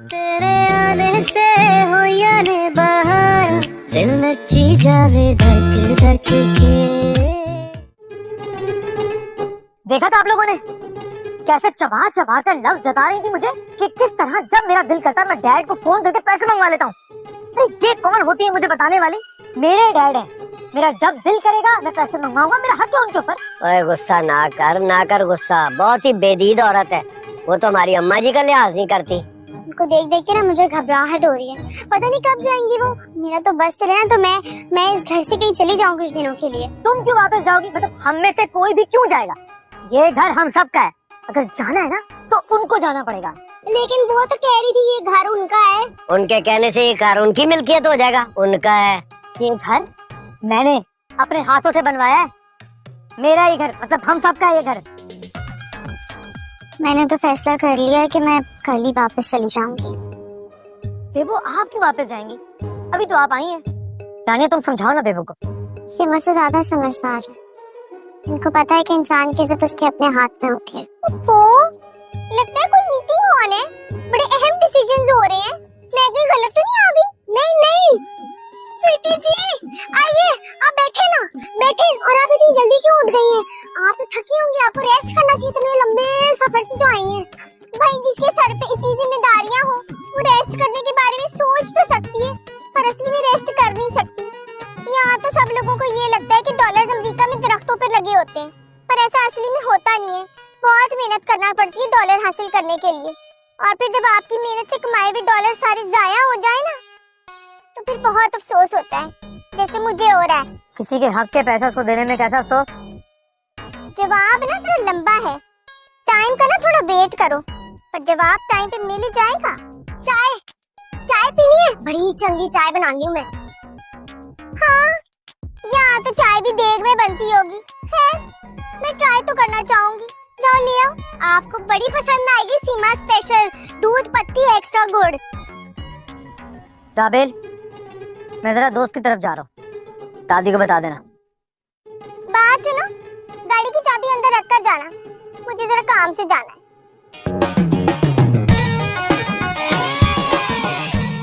तेरे आने से हो या ने बाहर, दिल नची जावे धक धक के। देखा था आप लोगों ने कैसे चबा चबा कर लव जता रही थी मुझे कि किस तरह जब मेरा दिल करता है मैं डैड को फोन करके पैसे मंगवा लेता हूँ। ये कौन होती है मुझे बताने वाली? मेरे डैड है, मेरा जब दिल करेगा मैं पैसे मंगवाऊंगा, मेरा हक है उनके ऊपर। ओए गुस्सा ना कर गुस्सा, बहुत ही बेदीद औरत है वो तो, हमारी अम्मा जी का लिहाज नहीं करती। उनको देख देख के ना मुझे घबराहट हो रही है, पता नहीं कब जाएंगी वो। मेरा तो बस चले ना तो मैं इस घर से कहीं चली जाऊँ कुछ दिनों के लिए। तुम क्यों वापस जाओगी? मतलब हम में से कोई भी क्यों जाएगा? ये घर हम सब का है, अगर जाना है ना तो उनको जाना पड़ेगा। लेकिन वो तो कह रही थी ये घर उनका है। उनके कहने से ये घर उनकी मिल्कियत हो जाएगा, उनका है। ये घर मैंने अपने हाथों से बनवाया है, मेरा ही घर, मतलब हम सब का है ये घर। मैंने तो फैसला कर लिया है कि मैं कल ही वापस चली जाऊंगी। बेबू आप क्यों वापस जाएंगी? अभी तो आप आई हैं। रानिया तुम समझाओ ना बेबू को। ये मुझसे ज्यादा समझदार है, इनको पता है कि इंसान की इज्जत उसके अपने हाथ में होती है। लगता है कोई मीटिंग ऑन है, बड़े अहम डिसीजंस हो रहे हैं। मैं कहीं गलत तो नहीं आ गई? नहीं स्वीटी जी आइए, आप बैठे ना, बैठे। और आप इतनी जल्दी क्यों उठ गई हैं? आप तो थकी होंगी, आपको रेस्ट करना चाहिए। इतने लंबे सफर से जो आई हैं। भाई जिसके सर पे इतनी जिम्मेदारियां हो वो रेस्ट करने के बारे में सोच तो सकती है, पर असली में रेस्ट कर नहीं सकती। यहाँ तो सब लोगों को ये लगता है कि डॉलर्स अमेरिका में दरख्तों पर लगे होते हैं, पर ऐसा असली में होता नहीं है। बहुत मेहनत करना पड़ती है डॉलर हासिल करने के लिए, और फिर जब आपकी मेहनत से कमाए हुए डॉलर सारे जाया हो जाए ना तो फिर बहुत अफसोस होता है, जैसे मुझे हो रहा है। किसी के हक के पैसा उसको देने में कैसा अफसोस? जवाब ना थोड़ा लंबा है, टाइम का ना थोड़ा वेट करो, पर जवाब टाइम पे मिल जाएगा। चाय पीनी है? बड़ी चंगी चाय बनाऊंगी मैं। हाँ, यहाँ तो चाय भी देग में बनती होगी। खैर मैं ट्राई तो करना चाहूंगी। जाओ ले आओ, आपको बड़ी पसंद आएगी सीमा स्पेशल दूध पत्ती एक्स्ट्रा गुड़। जाबेल मैं जरा दोस्त की तरफ जा रहा हूँ, दादी को बता देना। बात सुनो, गाड़ी की चाबी अंदर रख कर जाना, मुझे जरा काम से जाना है।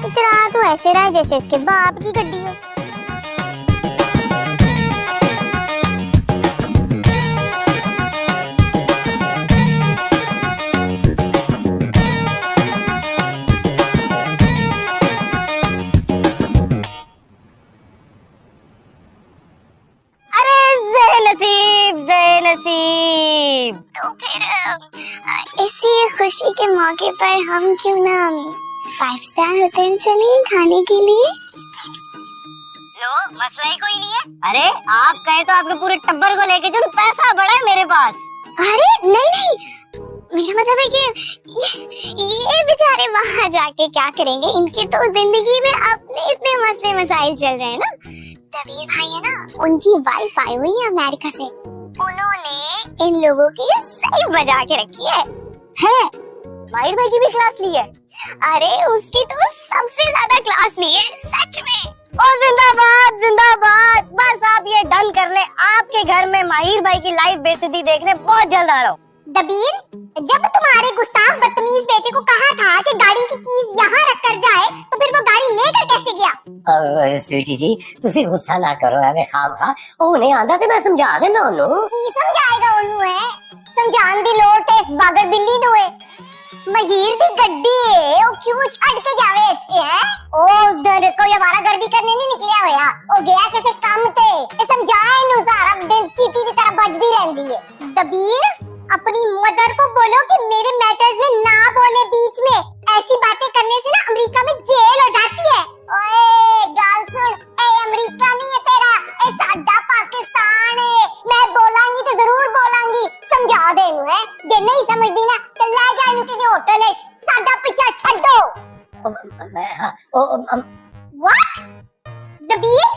इतना तो ऐसे रहा जैसे इसके बाप की गड्डी हो। नसीब। तो फिर इसी खुशी के मौके पर हम क्यों ना 5 स्टार होटल चलें खाने के लिए? लो मसला ही कोई नहीं है। अरे आप कहे तो आपके पूरे टब्बर को लेके जो पैसा बड़ा है मेरे पास। अरे नहीं, मेरा मतलब है कि ये बेचारे वहाँ जाके क्या करेंगे? इनकी तो जिंदगी में अपने इतने मसले मसाइल चल रहे हैं ना। दबीर भाई है ना, उनकी वाइफ आई हुई है अमेरिका से, उन्होंने इन लोगों की सही बजा के रखी है। माहिर भाई की भी क्लास ली है? अरे उसकी तो सबसे ज्यादा क्लास ली है, सच में। ओ जिंदाबाद जिंदाबाद। बस आप ये डन कर ले, आपके घर में माहिर भाई की लाइव बेइज्जती देखने बहुत जल्द आ रहा हूँ। दबीर, जब तुम्हारे गुस्ताख बदतमीज बेटे को कहा था कि गाड़ी की कीज यहाँ रख कर जाए, तो फिर वो गाड़ी लेकर कैसे गया? स्वीटी जी तुसी गुस्सा ना करो, हमें खाम उन्हें आंदा ते मैं समझा देना उन्हों। की समझाएगा उन्हों है? समझान दी लोड़ ते बागर बिल्ली नु है। महीर दी गड्डी है, ओ क्यों छड़ के जावे इथे है? ओ उधर कोई हमारा गर्दी करने नहीं निकलिया होया, ओ गया किसे काम ते। ए समझाए नु सारा दिन सीटी की तरह बजदी रहंदी है। दबीर, अपनी मदर को बोलो कि मेरे मैटर्स में ना बोले बीच में। ऐसी बातें करने से ना अमेरिका में जेल हो जाती है। ओए गाल सुन, ए अमेरिका नहीं है तेरा, ए साडा पाकिस्तान है। मैं बोलांगी तो जरूर बोलांगी, समझा देनु है। जे नहीं समझदी ना तो ले जा इनु किसी होटल है, साडा पीछा छड्डो। व्हाट? दबीर,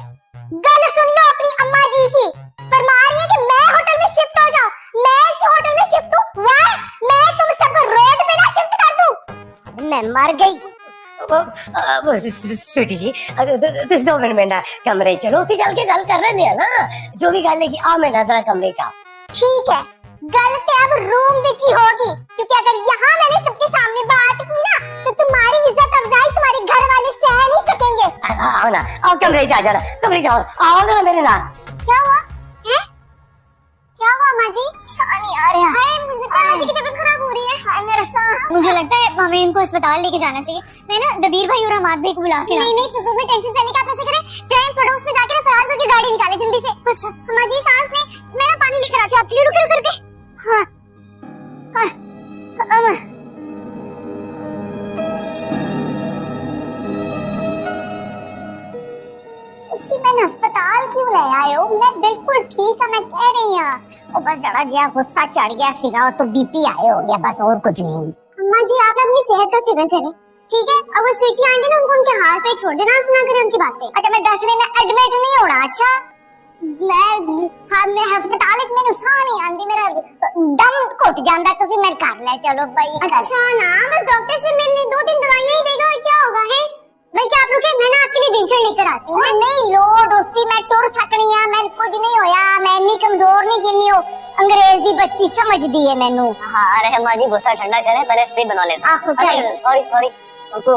गल सुन लो अपनी अम्मा जी की, फरमा रही है कि मैं होटल में शिफ्ट हो जाऊं। मैं क्यों होटल में शिफ्ट हूं? व्हाई? मैं तुम सबको रोड पे ना शिफ्ट कर दूं? मैं मर गई। स्वीटी जी तुस 2 मिनट में ना कमरे चलो उठी चल के गल कर रहे हैं ना जो भी गल है कि आ मैं नजरा कमरे चा। ठीक है, गल तो अब रूम में ही होगी, क्योंकि अगर यहाँ मैंने सबके सामने बात की ना तो तुम्हारी इज्जत अफजाई तुम्हारे घर वाले सह नहीं सकेंगे। आओ ना, आओ कमरे चा जरा, कमरे जाओ, आओ ना मेरे नाल। क्या हुआ है? क्या हुआ माँ जी? साह नहीं आ रहा है मुझे, माँ जी की तबीयत खराब हो रही है। हाय मेरा साह। मुझे लगता है हमें इनको अस्पताल लेके जाना चाहिए। मैं ना दबीर भाई और हमाद भाई को बुला के नहीं फिजूल में टेंशन पहले आप ऐसे करें, जाए पड़ोस में जाके फरार करके गाड़ी निकाले जल्दी से। अच्छा माँ जी सांस ले, मैं ना पानी लेकर आती हूँ आपके लिए, रुक करके। हाँ मैंने अस्पताल क्यों ले आए हो? मैं बिल्कुल ठीक है, मैं कह रही हूँ। बस जरा जिया गुस्सा चढ़ गया सीधा तो बीपी आए हो गया, बस और कुछ नहीं। अम्मा जी आप अपनी सेहत का फिक्र करें, ठीक है? अब वो स्वीटी आंटी ना उनको उनके हाथ पे छोड़ देना, सुना करें उनकी बातें। अच्छा मैं 10 दिन में एडमिट नहीं होना। अच्छा मैं अस्पताल में नुकसान नहीं आंदी, मेरा दम घुट जाता तो फिर मैं कर ले। चलो भाई अच्छा ना, बस डॉक्टर से मिलने 2 दिन दवाइयां ही देगा और क्या होगा है? बल्कि आप रुके, मैं ना आपके लिए व्हीलचेयर लेकर आती हूँ। नहीं लो दोस्ती, मैं टुर सकनी है, मैं कुछ नहीं होया, मैं इतनी कमजोर नहीं जिन्नी हो अंग्रेज दी बच्ची समझदी है मैनू। हाँ अरे माँ जी गुस्सा ठंडा करें, पहले स्लिप बना लेते। आपको क्या? सॉरी तो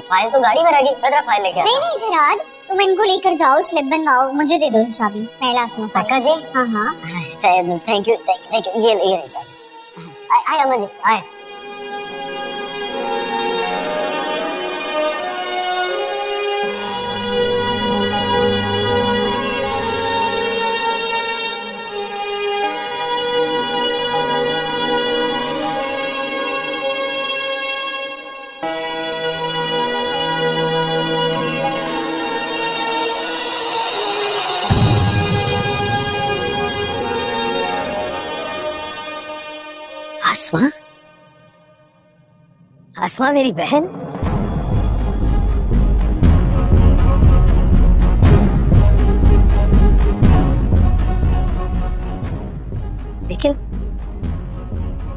फाइल तो गाड़ी में रहेगी, मेरा फाइल लेके आ। नहीं फिराद, तुम इनको लेकर जाओ, स्लिप बनवाओ, मुझे दे दो चाबी, मैं लाती हूँ। पक्का जी? हाँ थैंक यू ये चाबी। आए अम्मा जी आए। आसमा मेरी बहन, लेकिन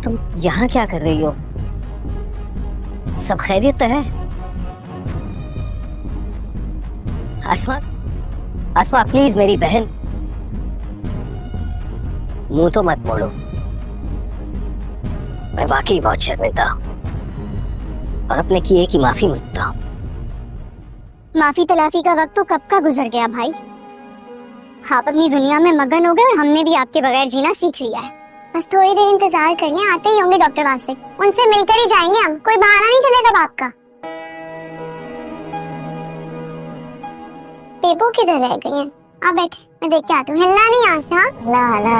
तुम यहाँ क्या कर रही हो? सब खैरियत है? आसमा प्लीज मेरी बहन, मुंह तो मत मोड़ो, मैं वाकई बहुत शर्मिंदा हूँ और अपने किए की माफी मांगता हूँ। माफी तलाफी का वक्त तो कब का गुजर गया भाई, आप अपनी दुनिया में मगन हो गए और हमने भी आपके बगैर जीना सीख लिया है। बस थोड़ी देर इंतजार कर लें, आते ही होंगे डॉक्टर वासिक, उनसे मिलकर ही जाएंगे हम, कोई बहाना नहीं चलेगा बाप का। पेपो किधर रह गई हैं? आप बैठे, मैं देख के आती हूँ। हिलना नहीं यहाँ से। हाँ ला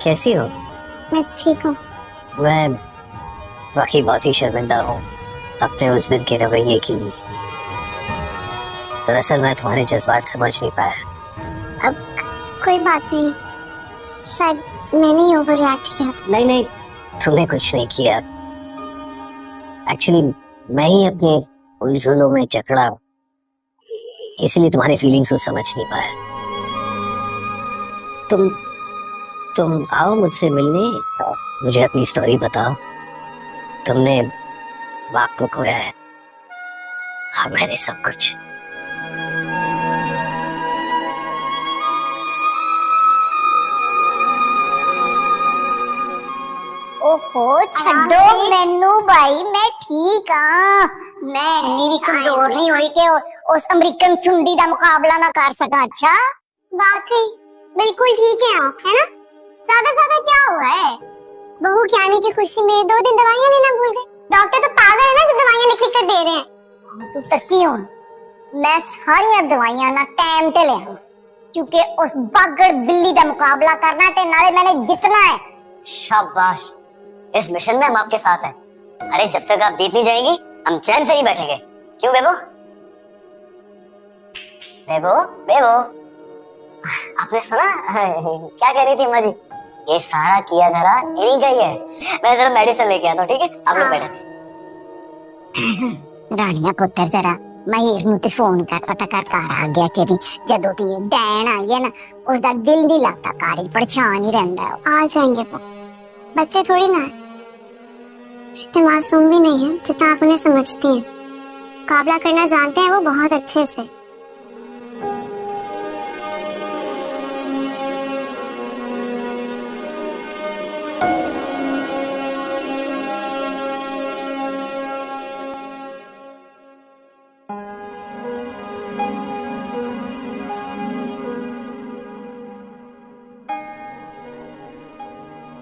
कैसी हो? मैं ठीक हूँ। मैं वाकई बहुत ही शर्मिंदा हूँ अपने उस दिन के रवैये के लिए। दरअसल मैं तुम्हारे जज्बात समझ नहीं पाया। अब कोई बात नहीं, शायद मैंने ही ओवर रिएक्ट किया था। नहीं तुमने कुछ नहीं किया, एक्चुअली मैं ही अपने उलझनों में जकड़ा, इसलिए तुम्हारे फीलिंग्स को समझ नहीं पाया। तुम आओ मुझसे मिलने, मुझे अपनी स्टोरी बताओ। तुमने बाप को खोया है और मैंने सब कुछ। ओहो छड्डो मैनू भाई, मैं ठीक हाँ, मैं इतनी भी कमजोर नहीं हुई कि उस अमेरिकन सुंडी का मुकाबला ना कर सका। अच्छा वाकई बिल्कुल ठीक है आप, है ना? ज्यादा क्या हुआ है? बहू के आने की खुशी में 2 दिन दवाइयाँ लेना भूल गए। डॉक्टर तो पागल है ना जो दवाइयाँ लिख कर दे रहे हैं। तू तकी हो, मैं सारी दवाइयाँ ना टाइम ते ले आऊं, क्योंकि उस बागड़ बिल्ली का मुकाबला करना ते नाले मैंने जितना है। शाबाश, इस मिशन में हम आपके साथ हैं। अरे जब तक आप जीत नहीं जाएंगी हम चैन से नहीं बैठेंगे, क्यों बेबो? बेबो आपने सुना क्या कह रही थी अम्मा जी? ये सारा किया धरा इन्हीं का ही है। मैं जरा मेडिसिन लेके आता हूँ, ठीक है? आप लोग बैठे। रानिया पुत्र जरा महीर ਨੂੰ ਤੇ ਫੋਨ ਕਰ ਪਤਾ ਕਰ ਘਰ ਆ ਗਿਆ ਕਿ ਨਹੀਂ। ਜਦੋਂ ਦੀ ਡੈਣ ਆਈ है ना उसका दिल नहीं लगता, कार ही परेशान ही रहता है। आ जाएंगे वो, बच्चे थोड़ी ना इतने मासूम भी नहीं है जितना आप उन्हें समझती हैं। मुकाबला करना जानते हैं वो बहुत अच्छे से।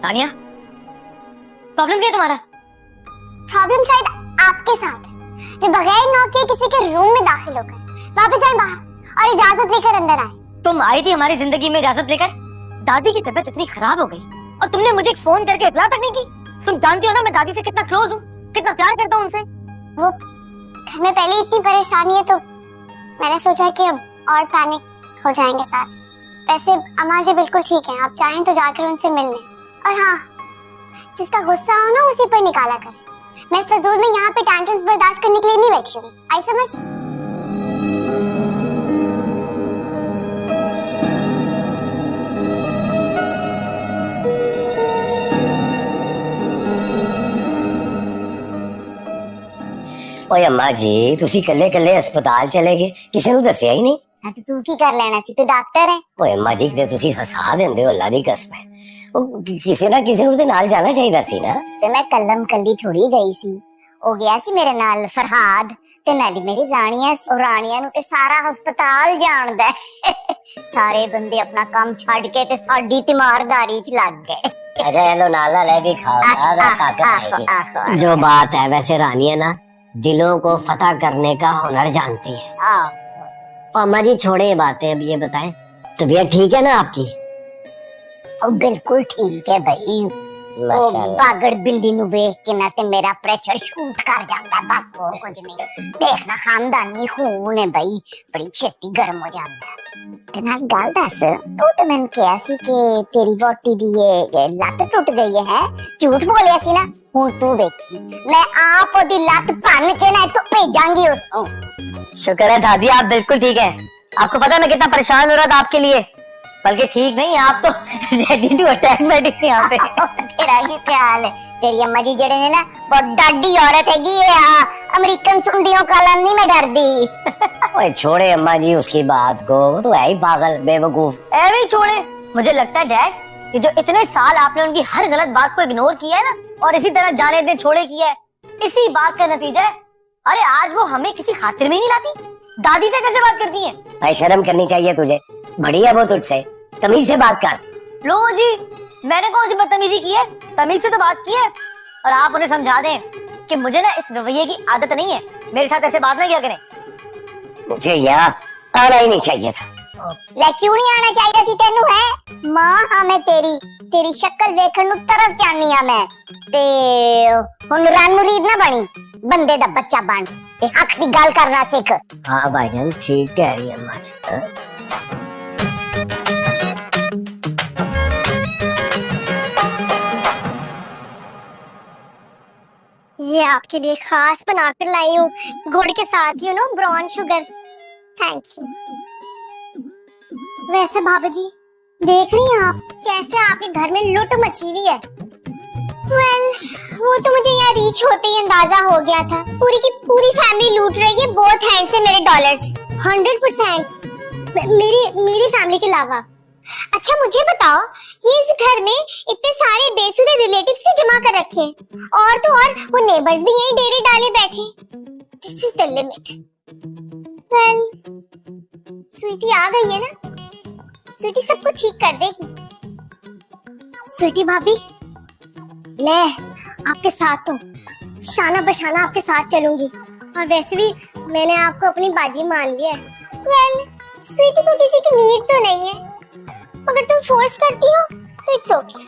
तानिया, प्रॉब्लम क्या है तुम्हारा? प्रॉब्लम शायद आपके साथ है, जो बगैर नॉक किए किसी के रूम में दाखिल होकर वापस आए बाहर और इजाजत लेकर अंदर आए। तुम आई थी हमारी जिंदगी में इजाजत लेकर। दादी की तबीयत इतनी खराब हो गई और तुमने मुझे फोन करके इत्तला तक नहीं की। तुम जानती हो ना मैं दादी से कितना क्लोज हूँ, कितना प्यार करता हूँ उनसे। वो घर में पहले इतनी परेशानी है तो मैंने सोचा कि अब और पैनिक हो जाएंगे सारे। वैसे अम्मा जी बिल्कुल ठीक है, आप चाहें तो जाकर उनसे मिल लें। और हाँ, जिसका गुस्सा हो ना उसी पर निकाला करें। मैं फजूल में यहाँ पे टेंट्रम्स बर्दाश्त करने के लिए नहीं बैठी हुई। आई समझ? ओए अम्मा जी, तुसी कल्ले कल्ले अस्पताल चले गए, किसी ने दसिया ही नहीं। तो तू की कर लेना सी, तू डॉक्टर है। ओए अम्मा जी, ते तुसी हसा देंदे हो, अल्लाह दी कसम है। किसी ना किसी ਨੂੰ ਤੇ ਨਾਲ ਜਾਣਾ ਚਾਹੀਦਾ ਸੀ ਨਾ। ਤੇ ਮੈਂ ਕੱਲਮ ਕੱਲੀ ਥੋੜੀ ਗਈ ਸੀ, ਹੋ ਗਿਆ ਸੀ ਮੇਰੇ ਨਾਲ ਫਰਹਾਦ ਤੇ ਨਾਲੀ ਮੇਰੀ ਰਾਣੀਆਂ ਨੂੰ ਤੇ ਸਾਰਾ ਹਸਪਤਾਲ ਜਾਣਦਾ ਹੈ। ਸਾਰੇ ਬੰਦੇ ਆਪਣਾ ਕੰਮ ਛੱਡ ਕੇ ਤੇ ਸਾਡੀ ਤਿਮਾਰਦਾਰੀ 'ਚ ਲੱਗ गए। अच्छा हेलो नाला ले भी खाओ, ताकत आएगी। जो बात है, वैसे रानिया ना दिलों को फतह करने का हुनर जानती है। अम्मा जी छोड़े ये बातें, अब ये बताएं तबीयत ठीक है ना आपकी? बिल्कुल ठीक है भाई। बागड़ बिल्ली नु वेख के ना ते मेरा प्रेशर शूट कर जाता, बस और कुछ नहीं। देखना खानदानी खून है भाई, बड़ी छेती गर्म हो जाता है। ते ना गल दस, तू ते मैंने कहा सी कि तेरी वोटी दी ये लत टूट गई है, झूठ बोलिया सी ना। हुण तू देखी, मैं आप ओदी लत भन के ना तो भेजांगी उसको। शुक्र है दादी आप बिल्कुल ठीक है। आपको पता है मैं कितना परेशान हो रहा था आपके लिए, बल्कि ठीक नहीं, आप तो रेडी टू अटैक बैठी थी यहाँ पे। तेरा की ख्याल है, तेरी अम्मा जी जड़े ने ना बहुत डाडी औरत हैगी है। अमेरिकन सुंडियों कॉलोनी में डर दी। ओए छोड़े अम्मा जी उसकी बात को, वो तो है ही पागल बेवकूफ। ऐवे ही छोड़े। मुझे लगता है डैड कि जो इतने साल आपने उनकी हर गलत बात को इग्नोर किया है ना, और इसी तरह जाने दे छोड़े किया है, इसी बात का नतीजा है। अरे आज वो हमें किसी खातिर में ही नहीं लाती, दादी से कैसे बात करती है। भाई शर्म करनी चाहिए तुझे, बड़ी है वो तुझसे, तमीज से बात कर। लो जी, मैंने कौन सी बदतमीजी की है, तमीज से तो बात की है। और आप उन्हें समझा दें कि मुझे ना इस रवैये की आदत नहीं है, मेरे साथ ऐसे बात ना किया करें। मुझे यहाँ आना ही नहीं चाहिए था। ले क्यों नहीं आना चाहिए सी तेनू है? मां हां मैं तेरी शक्ल देखण नु तरस जानी आ मैं। ते हुन रन मुरीद ना बनी, बंदे दा बच्चा बन ते हक दी गल करना सीख। हाँ भाईजान ठीक कह रही है अम्मा जी। ये आपके लिए खास बनाकर लाई हूँ, गुड़ के साथ you know brown sugar. Thank you. वैसे भाभी जी देख रही हैं आप कैसे आपके घर में लूट मची हुई है। वो तो मुझे यहाँ रीच होते ही अंदाजा हो गया था। पूरी की पूरी फैमिली लूट रही है बोथ हैंड से मेरे डॉलर्स, 100% मेरी फैमिली के अलावा। अच्छा मुझे बताओ, ये इस घर में इतने सारे बेसुरे रिलेटिव्स क्यों जमा कर रखे हैं? और तो और वो नेबर्स भी यही डेरे डाले बैठे। This is the limit. Well sweetie आ गई है ना, स्वीटी सब कुछ ठीक कर देगी। स्वीटी भाभी ले आपके साथ हूँ, शाना बशाना आपके साथ चलूंगी। और वैसे भी मैंने आपको अपनी बाजी मान लिया है। वेल स्वीटी को किसी की नीड तो नहीं है, अगर तुम फोर्स करती हो तो इट्स ओके।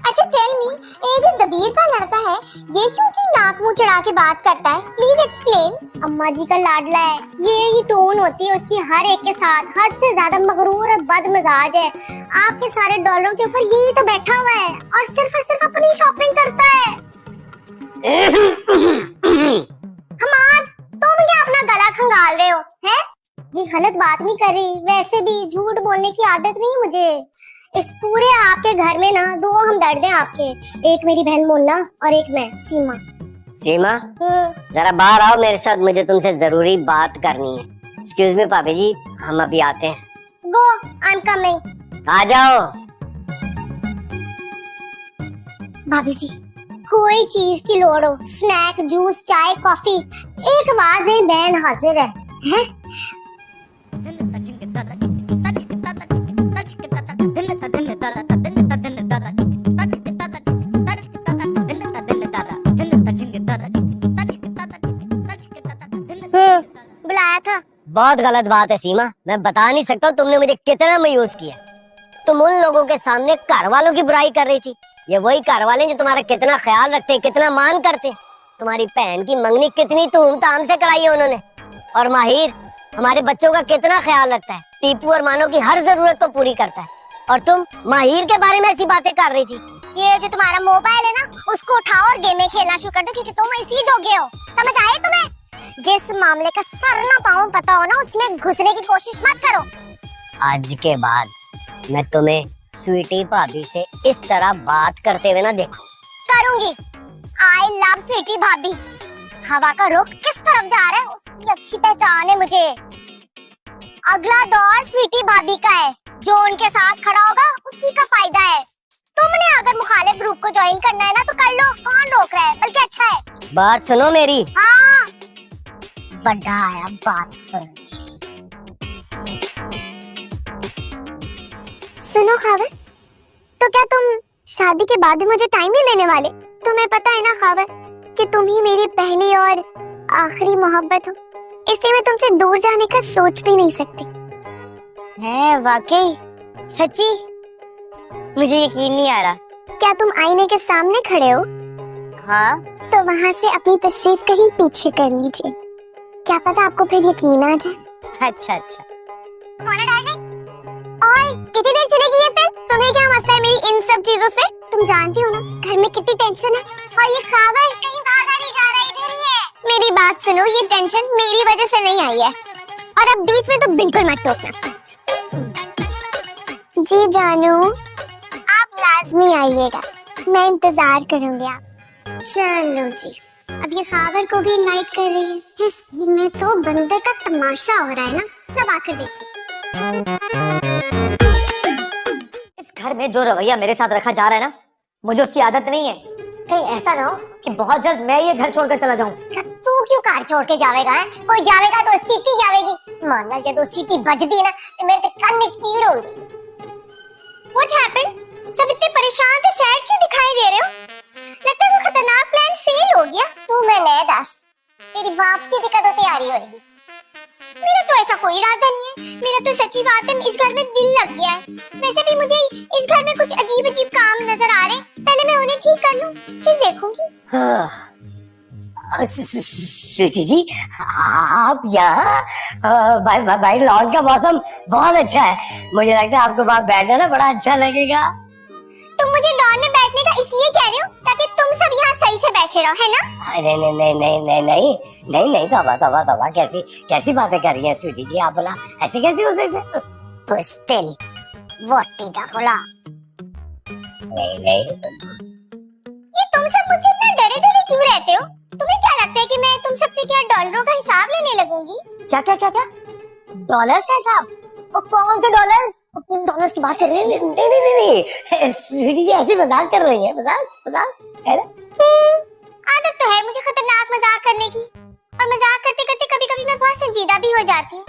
अच्छा टेल मी, ये जो दबीर का लड़का है ये क्यों इतनी नाक मुंह चढ़ा के बात करता है? Please explain. अम्मा जी का लाडला है, ये टोन होती है उसकी हर एक के साथ, हद से ज्यादा मगरूर और बदमिजाज है। आपके सारे डॉलरों के ऊपर यही तो बैठा हुआ है और सिर्फ अपनी शॉपिंग करता है। हमाद, तुम क्या अपना गला खंगाल रहे हो हैं? ये गलत बात नहीं कर रही, वैसे भी झूठ बोलने की आदत नहीं मुझे। इस पूरे आपके घर में ना दो हमदर्द हैं आपके, एक मेरी बहन मोना और एक मैं सीमा। सीमा, जरा बाहर आओ मेरे साथ, मुझे तुमसे जरूरी बात करनी है। एक्सक्यूज मी भाभी जी, हम अभी आते हैं। गो, आई एम कमिंग। आ जाओ। भाभी जी, कोई चीज की लोड़ हो, स्नैक, जूस, चाय, कॉफी, एक आवाज है, बहन हाजिर है। हैं? बुलाया था। बहुत गलत बात है सीमा, मैं बता नहीं सकता तुमने मुझे कितना मायूस किया। तुम उन लोगों के सामने घर वालों की बुराई कर रही थी। ये वही घर वाले जो तुम्हारा कितना ख्याल रखते, कितना मान करते। तुम्हारी बहन की मंगनी कितनी धूमधाम से कराई है उन्होंने। और माहिर हमारे बच्चों का कितना ख्याल रखता है, टीपू और मानो की हर जरूरत को पूरी करता है। और तुम माहिर के बारे में ऐसी बातें कर रही थी। ये जो तुम्हारा मोबाइल है ना, उसको उठाओ और गेमें खेलना शुरू कर दो, क्योंकि तुम इसी जोगे हो। समझ आए तुम्हें? जिस मामले का सर ना पाँव पता हो ना, उसमें घुसने की कोशिश मत करो। आज के बाद मैं तुम्हें स्वीटी भाभी से इस तरह बात करते हुए ना देखो। करूंगी। आई लव स्वीटी भाभी। हवा का रुख किस तरफ जा रहा है उसकी अच्छी पहचान है मुझे। अगला दौर स्वीटी भाभी का है, जो उनके साथ खड़ा होगा उसी का फायदा है। तुमने अगर मुखालिफ ग्रुप को ज्वाइन करना है ना तो कर लो, कौन रोक रहा है? बल्कि अच्छा है। बात सुनो मेरी। हाँ, बड़ा आया बात सुन। सुनो खावर, तो क्या तुम शादी के बाद भी मुझे टाइम नहीं देने वाले? तुम्हें पता है ना खावर कि तुम ही मेरी पहली और आखिरी मोहब्बत हो, इसलिए मैं तुमसे दूर जाने का सोच भी नहीं सकती। है वाकई? सच्ची? मुझे यकीन नहीं आ रहा। क्या तुम आईने के सामने खड़े हो? हाँ। तो वहाँ से अपनी तशरीफ कहीं पीछे कर लीजिए, क्या पता आपको फिर यकीन आ जाए। अच्छा अच्छा। ओए, कितनी देर चलेगी ये फिल्म? तुम्हें क्या मसला है मेरी इन सब चीजों से? तुम जानती हो ना घर में कितनी टेंशन है, और ये खावर कहीं भागा नहीं जा रहा, इधर ही है। मेरी बात सुनो, ये टेंशन मेरी वजह से नहीं आई है, और अब बीच में तो बिल्कुल मत टोकना। जी जानू, आप लाजमी आइएगा, मैं इंतजार करूंगी आप। चलो जी, अब ये खावर को भी इनवाइट कर रही है। इस सीन में तो बंदर का तमाशा हो रहा है ना, सब आकर देखो। इस घर में जो रवैया मेरे साथ रखा जा रहा है ना, मुझे उसकी आदत नहीं है। कहीं ऐसा ना हो कि बहुत जल्द मैं ये घर छोड़कर चला जाऊं। तू क्यों कार छोड़ के जावेगा? है कोई जावेगा तो सीटी जावेगी। मानना जब सीटी बजदी ना तो मेरे कान में स्पीड होगी। What happened? सब इतने परेशान थे, सैड क्यों दिखाई दे रहे हो? लगता है कोई खतरनाक प्लान फेल हो गया। तू मैंने दस, तेरी वापसी की कदों तैयारी हो रही। मेरा तो ऐसा कोई इरादा नहीं है, मेरा तो सच्ची बात है इस घर में दिल लग गया है। वैसे भी मुझे इस घर में कुछ अजीब अजीब काम नजर आ रहे हैं, पहले मैं उन्हें ठीक कर लूं, फिर देखूंगी। स्वीटी जी, आप यहाँ? भाई लॉन का मौसम बहुत अच्छा है, मुझे लगता है आपको वहाँ बैठना ना बड़ा अच्छा लगेगा। तुम मुझे लॉन में बैठने का इसलिए कह रहे हो ताकि तुम सब यहाँ सही से बैठे रहो, है ना? नहीं, कैसी बातें कर रही हैं स्वीटी जी? आप बोला ऐसे कैसे हो सकते? पुस्तिल वोटी का खुला। नहीं, ये तुम सब मुझसे इतना डरे क्यों रहते हो? तुम्हें क्या लगता है कि मैं तुम सबसे क्या डॉलरों का हिसाब लेने लगूंगी? क्या? डॉलर्स का हिसाब? वो कौन से डॉलर्स? तुम डॉलर्स की बात कर रही है? नहीं, स्वीटी जी ऐसे मजाक कर रही है, मजाक है ना? आदत तो है मुझे खतरनाक मजाक करने की, और मजाक करते करते कभी कभी मैं बहुत संजीदा भी हो जाती हूँ।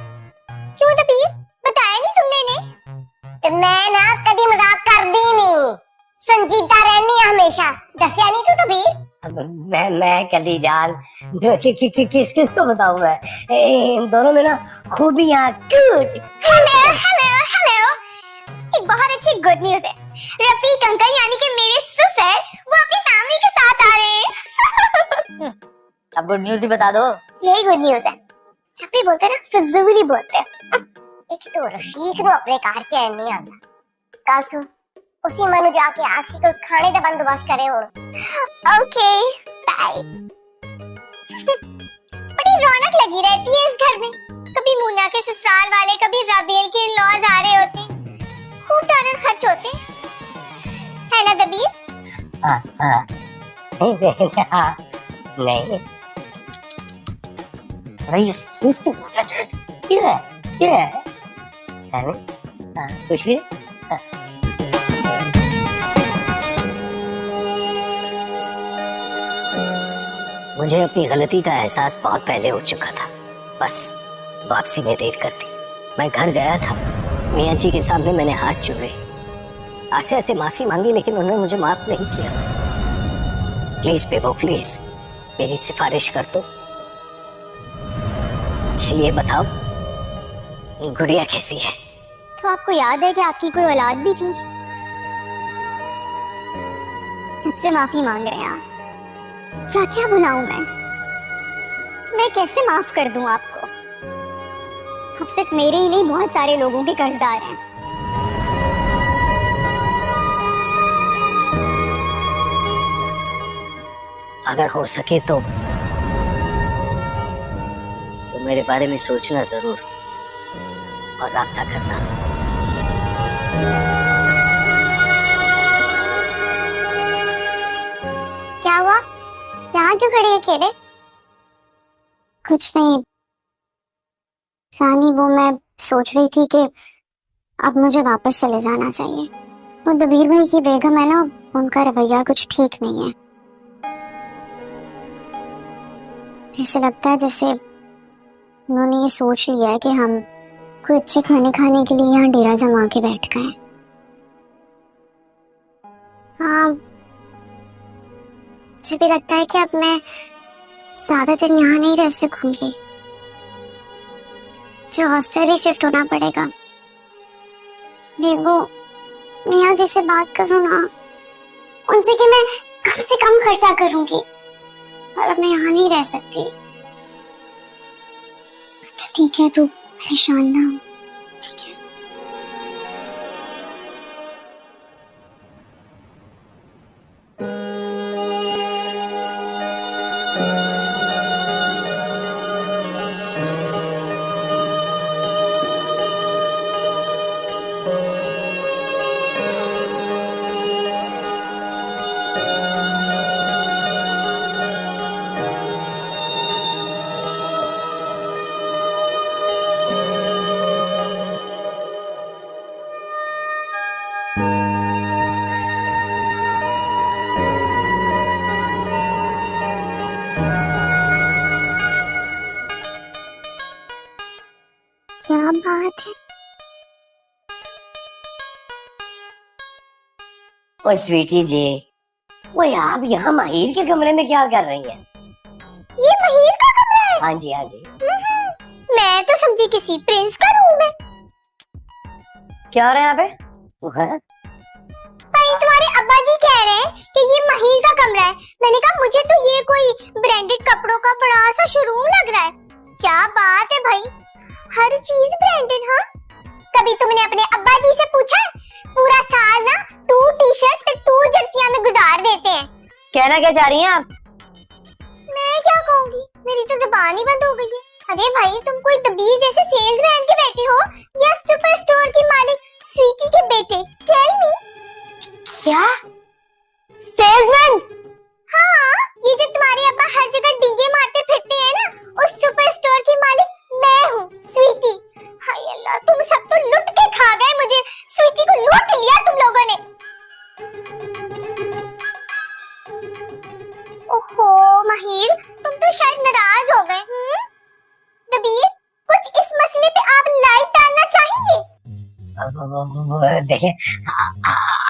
क्यों दबीर, बताया नहीं तुमने इन्हें? मैं ना कभी मजाक कर दी नहीं, संजीदा रहनी है हमेशा। दसिया नहीं तू दबीर? मैं कली जान किस को बताऊं मैं? इन दोनों में ना खूबियां। हेलो, एक बहुत अच्छी गुड न्यूज है। रफीक अंकल यानी कि मेरे ससुर वो अपनी फैमिली के साथ आ रहे हैं। अब गुड न्यूज ही बता दो। यही गुड न्यूज है। जब भी बोलते हैं ना फिजूल बोलते हैं। एक तो रफीक नो अपने कार के नहीं आता। कल सु उसी मनु जाके आखिर को खाने का बंदोबस्त करे हो। Okay bye. बड़ी रौनक लगी रहती है इस घर में। कभी मुन्ना के ससुराल वाले, कभी रबेल के इन-लॉज आ रहे होते। खूब डॉलर खर्च होते है ना दबीर? नहीं भाई कुछ भी मुझे अपनी गलती का एहसास बहुत पहले हो चुका था। बस वापसी में देर कर दी। मैं घर गया था, मियाँ जी के सामने मैंने हाथ जोड़े, ऐसे ऐसे माफी मांगी, लेकिन उन्होंने मुझे माफ नहीं किया। प्लीज बेबो प्लीज मेरी सिफारिश कर दो। चलिए बताओ गुड़िया कैसी है? तो आपको याद है कि आपकी कोई औलाद भी थी? मुझसे माफी मांग रहे हैं आप। क्या क्या बुलाऊं मैं कैसे माफ कर दूं आपको? आप सिर्फ मेरे ही नहीं बहुत सारे लोगों के कर्जदार हैं। अगर हो सके तो मेरे बारे में सोचना जरूर और राब्ता करना। क्या हुआ? यहाँ क्यों खड़ी है अकेले? कुछ नहीं रानी, वो मैं सोच रही थी कि अब मुझे वापस चले जाना चाहिए। वो दबीर भाई की बेगम है ना, उनका रवैया कुछ ठीक नहीं है। ऐसे लगता है जैसे उन्होंने ये सोच लिया है कि हम कोई अच्छे खाने खाने के लिए यहाँ डेरा जमा के बैठ गए। हाँ, मुझे भी लगता है कि अब मैं ज्यादा दिन यहाँ नहीं रह सकूंगी। जो हॉस्टल ही शिफ्ट होना पड़ेगा। वो मियाँ जी से बात करूँ ना, उनसे कि मैं कम से कम खर्चा करूंगी, और अब मैं यहाँ नहीं रह सकती। अच्छा ठीक है, तू परेशान ना हो, ठीक है? क्या बात है? ओ स्वीटी जी, वो आप यहाँ माहिर के कमरे में क्या कर रही हैं? ये माहिर का कमरा है? हाँ जी हाँ जी। मैं तो समझी किसी प्रिंस का रूम है। क्या हो रहा है यहाँ पे? भाई तुम्हारे अब्बा जी कह रहे हैं कि ये माहिर का कमरा है। मैंने कहा मुझे तो ये कोई ब्रांडेड कपड़ों का बड़ा सा शोरूम लग रहा है। क्या बात है भाई, हर चीज ब्रांडेड। हाँ, कभी तुमने अपने अब्बा जी से पूछा? पूरा साल ना 2 टी-शर्ट 2 जर्सियां में गुजार देते हैं। कहना क्या चाह रही हैं आप? मैं क्या कहूंगी, मेरी तो जुबान ही बंद हो गई है। अरे भाई, तुम कोई दबीर जैसे सेल्समैन के बैठे हो या सुपर स्टोर के मालिक स्वीटी के बेटे? Tell me. क्या सेल्समैन? हाँ, ये जो तुम्हारे अब्बा हर जगह डींगे मारते फिरते हैं ना, उस सुपर स्टोर की मालिक मैं हूँ, स्वीटी। हाय अल्लाह, तुम सब तो लुट के खा गए मुझे। स्वीटी को लूट लिया तुम लोगों ने। ओहो माहिर, तुम तो शायद नाराज हो गए। दबीर, कुछ इस मसले पे आप लाइट डालना चाहेंगे? देखिए,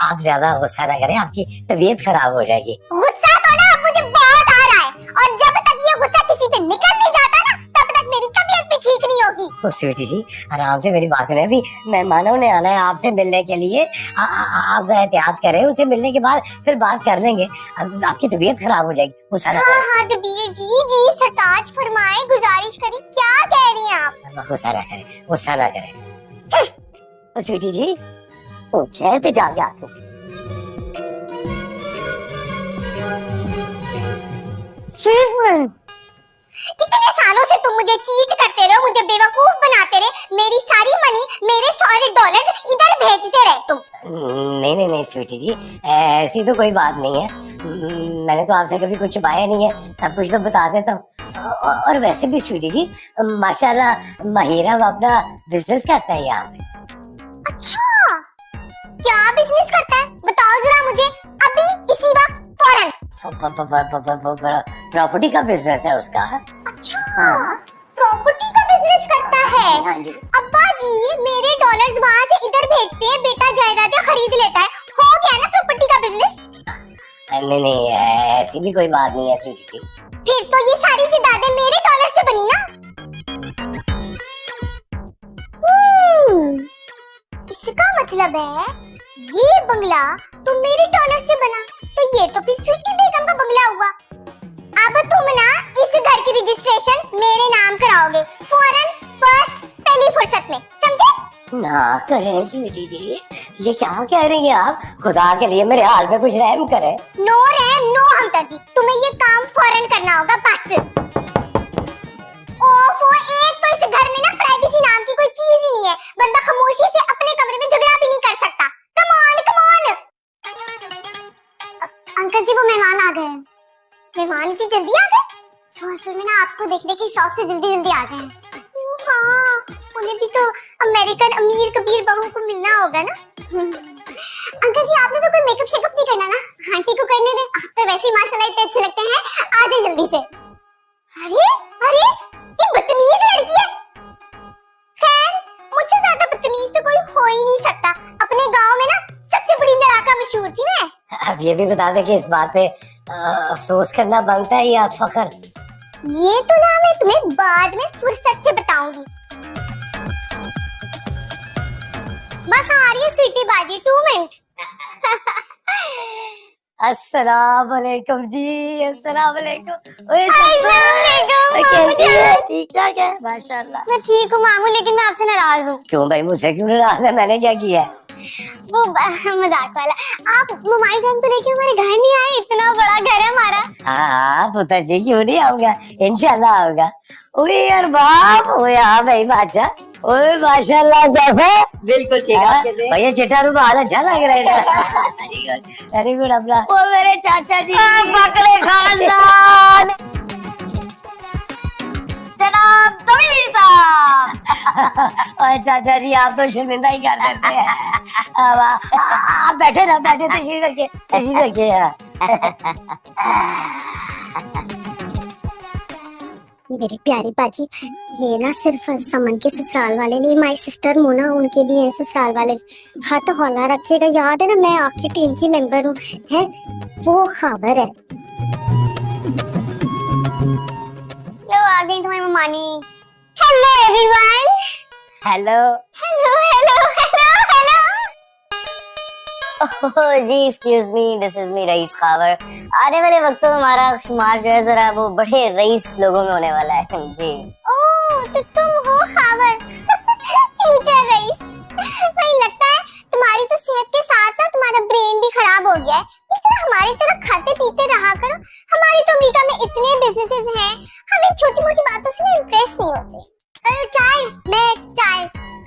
आप ज्यादा गुस्सा ना करें, आपकी तबीयत खराब हो जाएगी। गुस्सा तो ना मुझे बहुत आ रहा है, और जब तक ये गुस्सा किसी पे निकल नहीं जाता ना, तब तक मेरी तबीयत भी ठीक नहीं होगी। स्वीटी जी आराम से मेरी बात सुने, अभी मेहमानों ने आना है आपसे मिलने के लिए। आप जरा एहतियात करें, उनसे मिलने के बाद फिर बात कर लेंगे। आपकी तबीयत खराब हो जाएगी। गुस्सा ना करें। हाँ दबीर जी सरताज फरमाए, गुजारिश करी, क्या कह रही हैं आप? गुस्सा ना करें, गुस्सा ना करें। स्वीटी जी शहर पे जाके आते हैं। इतने सालों से तुम मुझे चीट करते रहे, मुझे बेवकूफ बनाते रहे, मेरी सारी मनी, मेरे सारे डॉलर इधर भेजते रहे तुम। नहीं स्वीटी जी, ऐसी तो कोई बात नहीं है। मैंने तो आपसे कभी कुछ छुपाया नहीं है, सब कुछ तो बता देता हूँ। और वैसे भी स्वीटी जी माशाल्लाह माहिरा अपना बिजनेस करता है यहाँ पे। अच्छा, क्या बिजनेस करता है? बताओ जरा मुझे अभी इसी वक्त फौरन। प्रॉपर्टी का बिजनेस है उसका। अच्छा, प्रॉपर्टी का बिजनेस करता है। हाँ जी। अब्बा जी मेरे डॉलर्स वहाँ से इधर भेजते हैं, बेटा जायदादें खरीद लेता है, हो गया ना प्रॉपर्टी का बिजनेस? नहीं ऐसी भी कोई बात नहीं है स्वीटी जी। फिर तो ये सारी जायदादें मेरे डॉलर से बनी ना। इसका मतलब है ये बंगला तो मेरे डॉलर से बना, तो ये तो फिर स्वीटी बेगम का बंगला हुआ। अब तुम ना इस घर की रजिस्ट्रेशन मेरे नाम कराओगे फौरन, फर्स्ट पहली फुर्सत में, समझे? ना करें स्वीटी जी, ये क्या कह रही हैं आप? खुदा के लिए मेरे हाल पे कुछ रहम करें। नो रहम नो हमदर्दी, तुम्हें ये काम फौरन करना होगा बस। ओफो, एक तो इस घर में ना प्राइवेसी नाम की कोई चीज ही नहीं है, बंदा खामोशी से अपने कमरे में झगड़ा भी नहीं कर सकता। कम ऑन अंकल जी वो मेहमान आ गए। मेहमान की जल्दी आ गए? असल में ना आपको देखने के शौक से जल्दी जल्दी आ गए। हाँ, उन्हें भी तो अमेरिकन अमीर कबीर बहू को मिलना होगा ना। अंकल जी आपने तो कोई मेकअप शेकअप नहीं करना ना, आंटी को करने दे, आप तो वैसे ही माशाल्लाह इतने अच्छे लगते हैं, आ जाए जल्दी से। अरे ये बदतमीज लड़की है। खैर मुझसे ज्यादा बदतमीज तो कोई हो ही नहीं सकता, अपने गांव में ना सबसे बड़ी लड़ाका मशहूर थी मैं। अब ये भी बता दें कि इस बात पे अफसोस करना बनता है या फखर? ये तो ना मैं तुम्हें बाद में फुर्सत से बताऊंगी। बस आ रही है स्वीटी बाजी, 2 मिनट। अस्सलाम वालेकुम जी, अस्सलाम वालेकुम। ओए वालेकुम, कैसी है? ठीक ठाक है माशाल्लाह। मैं ठीक हूँ मामू, लेकिन मैं आपसे नाराज हूँ। क्यों भाई, मुझसे क्यों नाराज है? मैंने क्या किया है? वो मजाक वाला, आप ममाई जान को लेके हमारे घर नहीं आए? इतना बड़ा घर है हमारा। हाँ पुत्र जी, क्यों नहीं आऊंगा, इंशाल्लाह आऊंगा। ओए यार बाप, ओए हाँ भाई बादशाह, ओए माशाल्लाह बिल्कुल ठीक है। भैया चिट्टा रुमाल अच्छा लग रहा है। वेरी गुड अपना। ओ मेरे चाचा जी पकड़े खानदान जनाब कबीर साहब। ओए चाचा जी आप तो शर्मिंदा ही कर देते हैं। आप बैठे ना, बैठे, तशरीफ रखिए, तशरीफ रखिए। मेरी प्यारी बाजी, ये ना सिर्फ समन के ससुराल वाले नहीं, माई सिस्टर मोना उनके भी हैं ससुराल वाले। हाथ हौला रखिएगा, याद है ना मैं आपकी टीम की मेंबर हूँ, है वो खबर है। लो आ गई तुम्हारी ममानी। Hello everyone. Hello hello hello hello hello. Oh जी excuse me, this is me Raees Khawar. आने वाले वक्तों में हमारा शुमार जो है जरा वो बड़े रईस लोगों में होने वाला है जी। ओह तो तुम हो खावर। Future rice. भाई लगता है तुम्हारी तो सेहत के साथ ना तुम्हारा ब्रेन भी खराब हो गया है। इतना हमारी तरह खाते पीते रहा करो। हमारी तो अमेरिका में इतने बिजनेसेस हैं, हमें छोटी मोटी बातों से इम्प्रेस नहीं होते। चाय, मैं चाय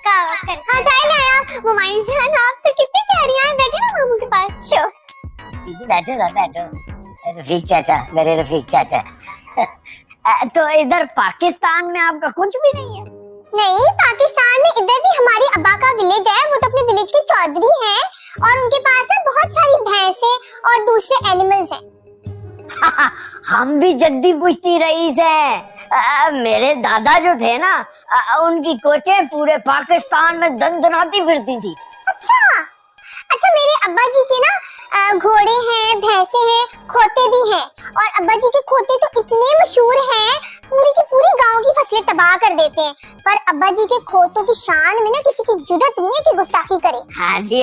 का हाँ चाय ले आया। ममाई जान आप तो कितनी प्यारी हैं, बैठे ना मामू के पास। शो बैठो ना, बैठो। रफीक चाचा, मेरे रफीक चाचा। तो इधर पाकिस्तान में आपका कुछ भी नहीं है? नहीं, पाकिस्तान में इधर भी हमारी अब्बा का विलेज है, वो तो अपने विलेज के चौधरी हैं और उनके पास ना बहुत सारी भैंसें और दूसरे एनिमल्स हैं। हम भी जद्दी पुश्ती रईस हैं। मेरे दादा जो थे ना, उनकी कोचें पूरे पाकिस्तान में दंदनाती फिरती थी। अच्छा, अच्छा मेरे अब्बा जी के ना घोड़े हैं, भैंसे हैं, खोते भी हैं और अब्बा जी के खोते तो इतने मशहूर हैं, पूरी की पूरी गांव की फसलें तबाह कर देते हैं। पर अब्बा जी के खोतों की शान में ना किसी की जुर्रत नहीं है कि गुस्ताखी करे। हाँ जी,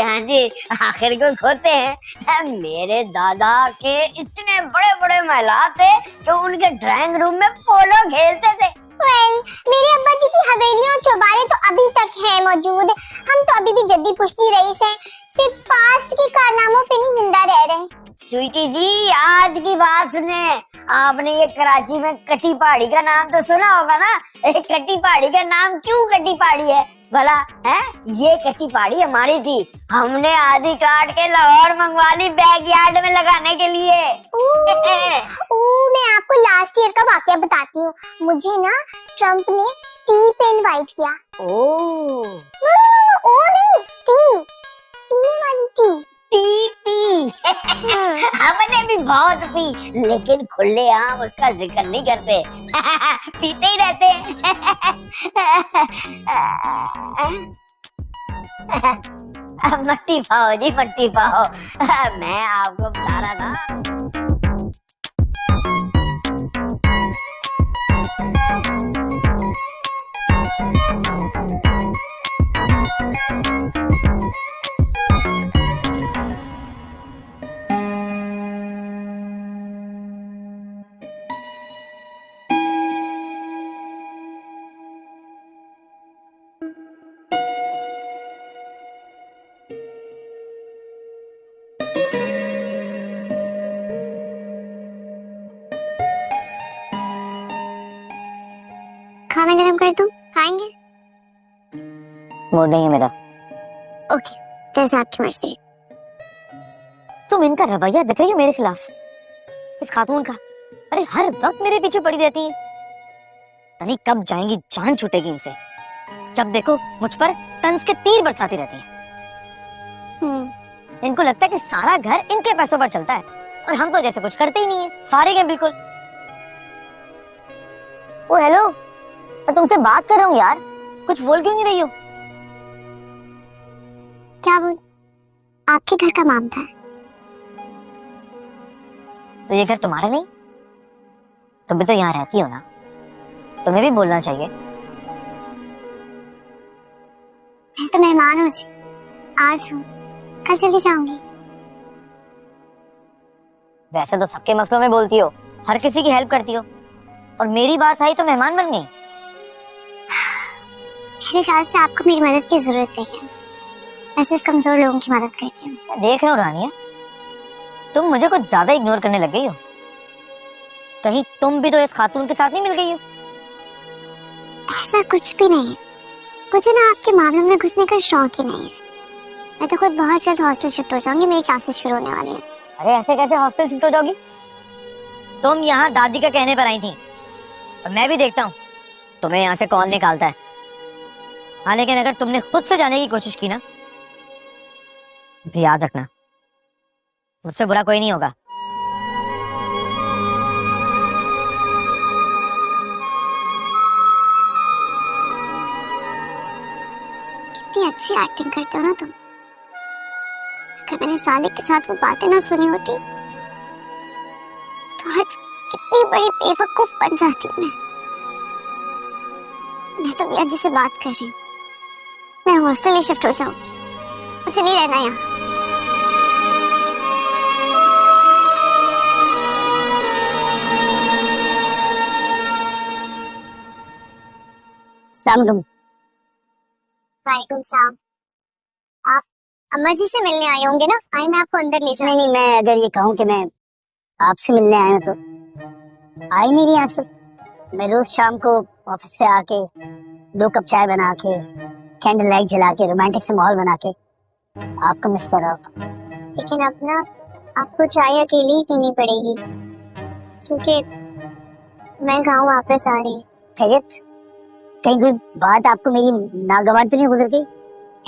आखिर को खोते हैं। मेरे दादा के इतने बड़े बड़े महल थे कि उनके ड्राइंग रूम में पोलो खेलते थे। मेरे अब्बा जी की हवेलियां और चौबारे तो अभी तक हैं मौजूद। हम तो अभी भी जद्दी पुश्ती रईस हैं, सिर्फ पास्ट के कारनामों पे नहीं जिंदा रह रहे हैं। स्वीटी जी, आज की बात सुने। आपने ये कराची में कटी पहाड़ी का नाम तो सुना होगा ना? कटी पहाड़ी का नाम क्यों कटी पहाड़ी है भला? है ये कटी पहाड़ी हमारी थी, हमने आधी काट के लाहौर मंगवा ली बैकयार्ड में लगाने के लिए। मैं आपको लास्ट ईयर का वाकया बताती हूँ। मुझे ना ट्रम्प ने टी पे इनवाइट किया। ओ नहीं, टी पीने वाली टी। टी पी हमने भी बहुत पी, लेकिन खुले आम उसका जिक्र नहीं करते। पीते ही रहते मट्टी पाओ जी, मट्टी पाओ। मैं आपको बता रहा था। खाना गरम कर दूं? खाएंगे? मूड नहीं है मेरा। ओके, जैसे आपकी मर्जी। तुम इनका रवैया देख रही हो मेरे खिलाफ, इस खातून का। अरे हर वक्त मेरे पीछे पड़ी रहती है, नहीं कब जाएंगी जान छूटेगी इनसे। जब देखो मुझ पर तंज के तीर बरसाती रहती है। इनको लगता है कि सारा घर इनके पैसों पर चलता है और हम तो जैसे कुछ करते ही नहीं है, फारिग है बिल्कुल। ओ हेलो, मैं तुमसे बात कर रहा हूँ यार, कुछ बोल क्यों नहीं रही हो? क्या बोल? आपके घर का मामला है। तो ये घर तुम्हारा नहीं? तुम भी तो यहाँ रहती हो ना, तुम्हें भी बोलना चाहिए। मैं तो मेहमान हूँ, आज हूँ, कल चली जाऊंगी। वैसे तो सबके मसलों में बोलती हो, हर किसी की हेल्प करती हो, और मेरी बात आई तो मेहमान बन गई। मेरे ख्याल से आपको मेरी मदद की जरूरत नहीं है, मैं सिर्फ कमजोर लोगों की मदद करती हूँ। मैं देख रहा हूँ रानिया, तुम मुझे कुछ ज्यादा इग्नोर करने लग गई हो। कहीं तुम भी तो इस खातून के साथ नहीं मिल गई हो? ऐसा कुछ भी नहीं है, मुझे ना आपके मामलों में घुसने का शौक ही नहीं है। मैं तो खुद बहुत जल्द हॉस्टल शिफ्ट हो जाऊंगी, मेरी क्लासेस शुरू होने वाली हैं। अरे ऐसे कैसे हॉस्टल शिफ्ट हो जाओगी? तुम यहाँ दादी का कहने पर आई थी, और मैं भी देखता हूँ तुम्हें यहाँ से कौन निकालता है। हाँ लेकिन अगर तुमने खुद से जाने की कोशिश की ना, तो याद रखना मुझसे बुरा कोई नहीं होगा। कितनी अच्छी एक्टिंग करते हो ना तुम। अगर मैंने सालिक के साथ वो बातें ना सुनी होती तो आज कितनी बड़ी बेवकूफ बन जाती मैं तो मियां जी से बात कर रही हूँ, मैं हॉस्टल ही शिफ्ट हो जाऊंगी, मुझे नहीं रहना यहाँ। वालेकुम सलाम। आप अम्मा जी से मिलने आए होंगे ना? आए मैं आपको अंदर ले जाऊं। नहीं, मैं अगर ये कहूँ कि मैं आपसे मिलने आया हूँ तो आ ही नहीं रही आजकल। मैं रोज शाम को ऑफिस से आके 2 कप चाय बना के, कैंडल लाइट जला के, रोमांटिक से माहौल बना के आपको मिस कर रहा हूँ। लेकिन अब ना आपको चाय अकेली ही पीनी पड़ेगी, क्योंकि मैं गांव वापस आ रही हूँ। खैरियत? कहीं कोई बात आपको मेरी नागवार तो नहीं गुजर गई?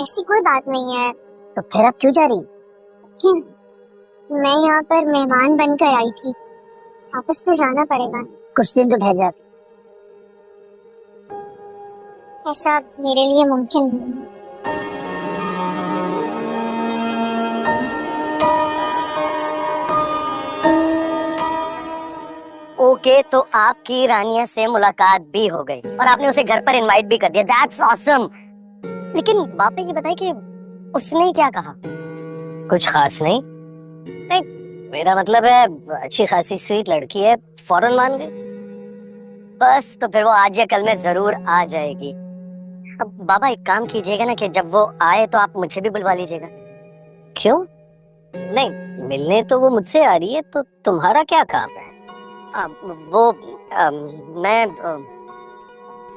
ऐसी कोई बात नहीं है। तो फिर आप क्यों जा रही? क्यों? मैं यहाँ पर मेहमान बनकर आई थी, वापस तो जाना पड़ेगा। कुछ दिन तो ठहर जाते। ऐसा मेरे लिए मुमकिन नहीं। ओके, तो आपकी रानिया से मुलाकात भी हो गई और आपने उसे घर पर इनवाइट भी कर दिया। That's awesome. लेकिन बाप ने ये बताया कि उसने क्या कहा? कुछ खास नहीं। नहीं, मेरा मतलब है अच्छी खासी स्वीट लड़की है, फौरन मान गई। बस तो फिर वो आज या कल में जरूर आ जाएगी। अब बाबा एक काम कीजिएगा ना कि जब वो आए तो आप मुझे भी बुलवा लीजिएगा। क्यों? नहीं, मिलने तो वो मुझसे आ रही है, तो तुम्हारा क्या काम है? मैं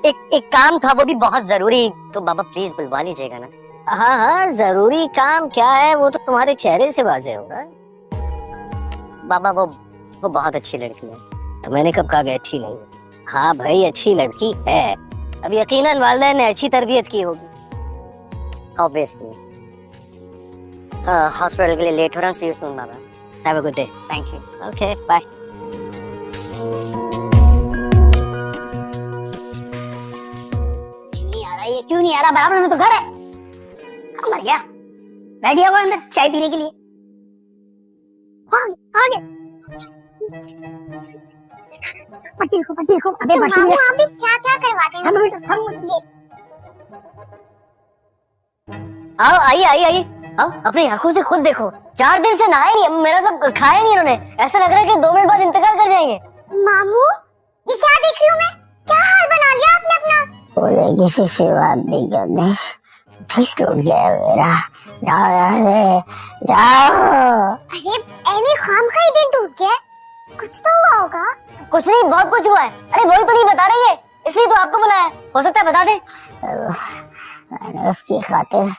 एक काम था, वो भी बहुत जरूरी, तो बाबा प्लीज बुलवा लीजिएगा ना। हाँ हाँ, जरूरी काम क्या है वो तो तुम्हारे चेहरे से वाज़ेह हो रहा है। बाबा वो बहुत अच्छी लड़की है। तो मैंने कब कहा कि अच्छी नहीं? हाँ भाई, अच्छी लड़की है। अब यकीनन वालिदैन ने अच्छी तरबियत की होगी। ऑब्वियसली। हॉस्पिटल के लिए लेट हो रहा हूँ। सी यू सून बाबा। Have a good day. Thank you. Okay, bye. क्यों नहीं आ रहा? बराबर में तो घर है। कहाँ मर गया? बैठ गया वो अंदर चाय पीने के लिए। आ गया। पट्टी को अबे मामू आप भी क्या क्या करवाते हैं? हम ये आओ, आइए आओ, अपनी आंखों से खुद देखो। 4 दिन से नहाए नहीं, मेरा तो खाया नहीं इन्होंने। ऐसा लग रहा है कि 2 मिनट बाद इंतकाल कर जाएंगे। मामू ये क्या देख रही हूँ मैं? क्या हाल बना लिया आपने अपना? मुझे किसी से बात नहीं करनी, दिल टूट गया मेरा। जाओ यहाँ से, जाओ। अरे एमी खाम का ही दिल टूट गया। कुछ तो हुआ होगा। कुछ नहीं, बहुत कुछ हुआ है। अरे वही तो नहीं बता रही है, इसलिए तो आपको बुलाया। हो सकता है बता दे। मैंने उसकी खातिर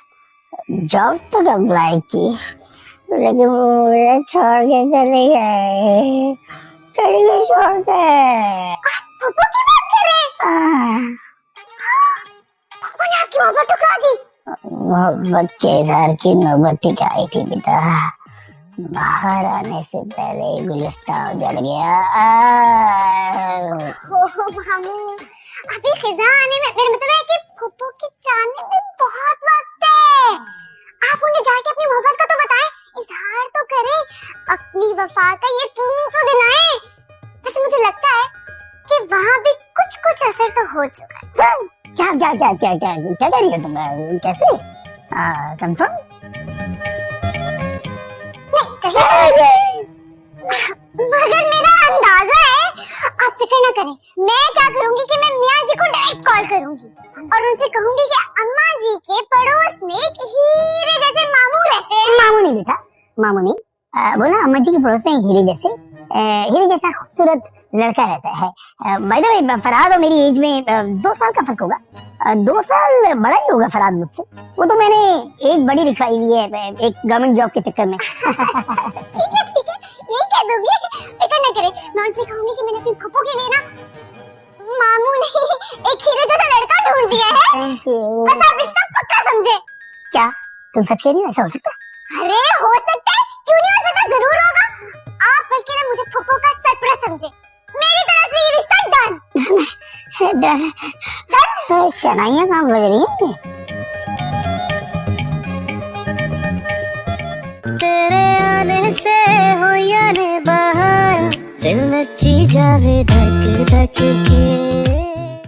जॉब तक अप्लाई की, लेकिन वो मुझे छोड़ के चली गई। छोड़ के। पप्पू की बात कर रहे हैं? पप्पू ने आपकी मोहब्बत ठुकरा दी। मोहब्बत के इजहार की नौबत ही आई थी बेटा। बाहर आने से पहले ही गुलिस्तान उजड़ गया। ओहो मामू, अभी खिजा आने में, मेरा मतलब है कि पप्पू की जाने में बहुत वक्त है। आप उन्हें जाके अपनी मोहब्बत का तो बताएं, इजहार तो करें, अपनी वफा का यकीन तो दिलाएं। वैसे मुझे लगता है कि वहाँ भी कुछ असर तो हो चुका है। क्या कर रही हो तुम? कैसे? कंफर्म? मगर मेरा अंदाजा है, आप फिक्र न करें। मैं क्या करूंगी कि मैं मियाँ जी को डायरेक्ट कॉल करूंगी और उनसे कहूंगी कि अम्मा जी के पड़ोस में एक हीरे जैसे मामू रहते हैं। मामू नहीं बेटा, मामू नहीं। वो ना अम्मा जी के पड़ोस में एक हीरे जैसा खूबसूरत लड़का रहता है। बाय द वे फरहाद और मेरी एज में 2 साल का फर्क होगा। 2 साल बड़ा ही होगा फरहाद मुझसे। वो तो मैंने एक बड़ी लिखवाई हुई है एक गवर्नमेंट जॉब के चक्कर में। ठीक है, यही कह दूंगी, फिक्र न करें। मैं उनसे कहूंगी कि मैंने अपनी पप्पू के लिए ना मामू नहीं, एक हीरे जैसा लड़का ढूंढ दिया है। बस आप रिश्ता पक्का समझे। क्या तुम सच कह रही हो? ऐसा हो सकता है? अरे हो सकता है, क्यों नहीं हो सकता, जरूर होगा। आप बल्कि ना मुझे पप्पू का सरप्राइज समझे। मेरी तरफ से ये रिश्ता डन। तो शनाइयाँ कहाँ बज रही हैं? तेरे आने से हो या ने बाहर, दिल नची जावे धक धक के।